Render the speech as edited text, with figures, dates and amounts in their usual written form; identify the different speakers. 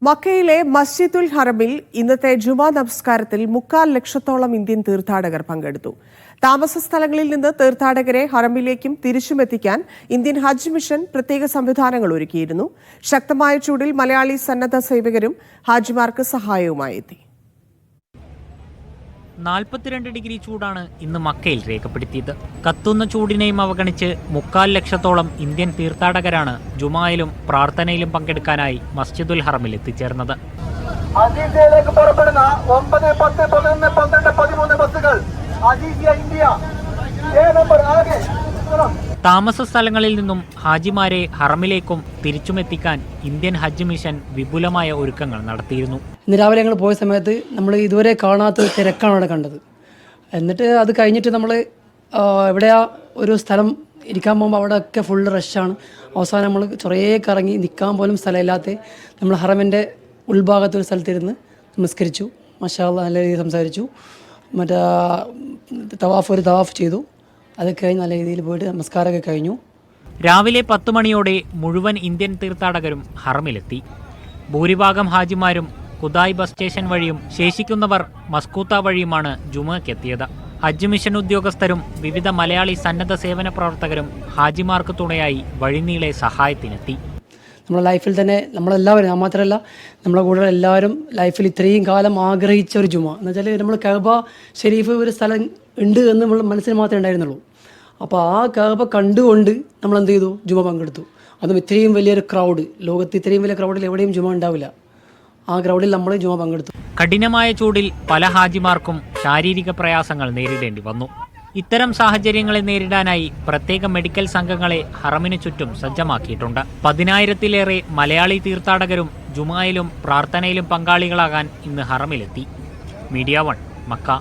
Speaker 1: മക്കയിലെ മസ്ജിദുൽ ഹറമിൽ ഇന്നത്തെ ജുമാ നമസ്കാരത്തിൽ 3.25 ലക്ഷത്തോളം ഇന്ത്യൻ തീർത്ഥാടകർ പങ്കെടുത്തു. താമസ സ്ഥലങ്ങളിൽ നിന്ന് തീർത്ഥാടകരെ ഹറമിലേക്കും തിരിച്ചുമെത്തിക്കാൻ ഇന്ത്യൻ ഹജ്ജ് മിഷൻ പ്രത്യേക സംവിധാനങ്ങൾ ഒരുക്കിയിരുന്നു. ശക്തമായ ചൂടിൽ മലയാളി സന്നദ്ധ സേവകരും ഹാജിമാർക്ക് സഹായവുമായി എത്തി.
Speaker 2: 42 ഡിഗ്രി ചൂടാണ് ഇന്ന് മക്കയിൽ രേഖപ്പെടുത്തിയത്. കത്തുന്ന ചൂടിനെയും അവഗണിച്ച് 3.25 ലക്ഷത്തോളം ഇന്ത്യൻ തീർത്ഥാടകരാണ് ജുമായിലും പ്രാർത്ഥനയിലും പങ്കെടുക്കാനായി മസ്ജിദുൽ ഹറമിൽ എത്തിച്ചേർന്നത്.
Speaker 3: അസീസിയയിലേക്ക് പുറപ്പെടുന്ന 9, 10, 11, 12, 13 ബസ്സുകൾ അസീസിയ ഇന്ത്യ ആകെ
Speaker 2: താമസ സ്ഥലങ്ങളിൽ നിന്നും ഹാജിമാരെ ഹറമിലേക്കും തിരിച്ചുമെത്തിക്കാൻ ഇന്ത്യൻ ഹജ്ജ് മിഷൻ വിപുലമായ ഒരുക്കങ്ങൾ നടത്തിയിരുന്നു.
Speaker 4: ഇന്ന് രാവിലെ ഞങ്ങൾ പോയ സമയത്ത് നമ്മൾ ഇതുവരെ കാണാത്ത തിരക്കാണ് അവിടെ കണ്ടത്. എന്നിട്ട് അത് കഴിഞ്ഞിട്ട് നമ്മൾ എവിടെയാ ഒരു സ്ഥലം ഇരിക്കാൻ പോകുമ്പോൾ അവിടെയൊക്കെ ഫുൾ റഷാണ്. അവസാനം നമ്മൾ കുറേ കറങ്ങി നിൽക്കാൻ പോലും സ്ഥലമില്ലാത്ത നമ്മൾ ഹറമിൻ്റെ ഉൾഭാഗത്തൊരു സ്ഥലത്തിരുന്ന് നമസ്കരിച്ചു. മാഷാ അല്ലാഹ് നല്ല രീതിയിൽ സംസാരിച്ചു. മറ്റേ തവാഫ് ചെയ്തു. അത് കഴിഞ്ഞ് നല്ല രീതിയിൽ പോയിട്ട് നമസ്കാരമൊക്കെ കഴിഞ്ഞു.
Speaker 2: രാവിലെ 10 മണിയോടെ മുഴുവൻ ഇന്ത്യൻ തീർത്ഥാടകരും ഹറമിലെത്തി. ഭൂരിഭാഗം ഹാജിമാരും കുദായ് ബസ് സ്റ്റേഷൻ വഴിയും ശേഷിക്കുന്നവർ മസ്കൂത്ത വഴിയുമാണ് ജുമയ്ക്കെത്തിയത്. ഹജ്ജ് മിഷൻ ഉദ്യോഗസ്ഥരും വിവിധ മലയാളി സന്നദ്ധ സേവന പ്രവർത്തകരും ഹാജിമാർക്ക് തുണയായി വഴിനീളെ സഹായത്തിനെത്തി.
Speaker 4: നമ്മുടെ ലൈഫിൽ തന്നെ നമ്മളെല്ലാവരും, ഞാൻ മാത്രമല്ല നമ്മളെ കൂടെ എല്ലാവരും ലൈഫിൽ ഇത്രയും കാലം ആഗ്രഹിച്ച ഒരു ജുമ എന്ന് വെച്ചാൽ നമ്മൾ കഅബ ഷെരീഫ് ഒരു സ്ഥലം ഉണ്ട് എന്ന് നമ്മൾ മനസ്സിൽ മാത്രമേ ഉണ്ടായിരുന്നുള്ളൂ. അപ്പോൾ ആ കഅബ കണ്ടുകൊണ്ട് നമ്മൾ എന്ത് ചെയ്തു, ജുമ പങ്കെടുത്തു. അതും ഇത്രയും വലിയൊരു ക്രൗഡ്, ലോകത്ത് ഇത്രയും വലിയ ക്രൗഡിൽ എവിടെയും ജുമ ഉണ്ടാവില്ല. ആ ക്രൗഡിൽ നമ്മൾ ജുമ പങ്കെടുത്തു.
Speaker 2: കഠിനമായ ചൂടിൽ പല ഹാജിമാർക്കും ശാരീരിക പ്രയാസങ്ങൾ നേരിടേണ്ടി വന്നു. ഇത്തരം സാഹചര്യങ്ങളെ നേരിടാനായി പ്രത്യേക മെഡിക്കൽ സംഘങ്ങളെ ഹറമിന് ചുറ്റും സജ്ജമാക്കിയിട്ടുണ്ട്. 10,000-ലേറെ മലയാളി തീർത്ഥാടകരും ജുമായിലും പ്രാർത്ഥനയിലും പങ്കാളികളാകാൻ ഇന്ന് ഹറമിലെത്തി. Media 1 Mecca.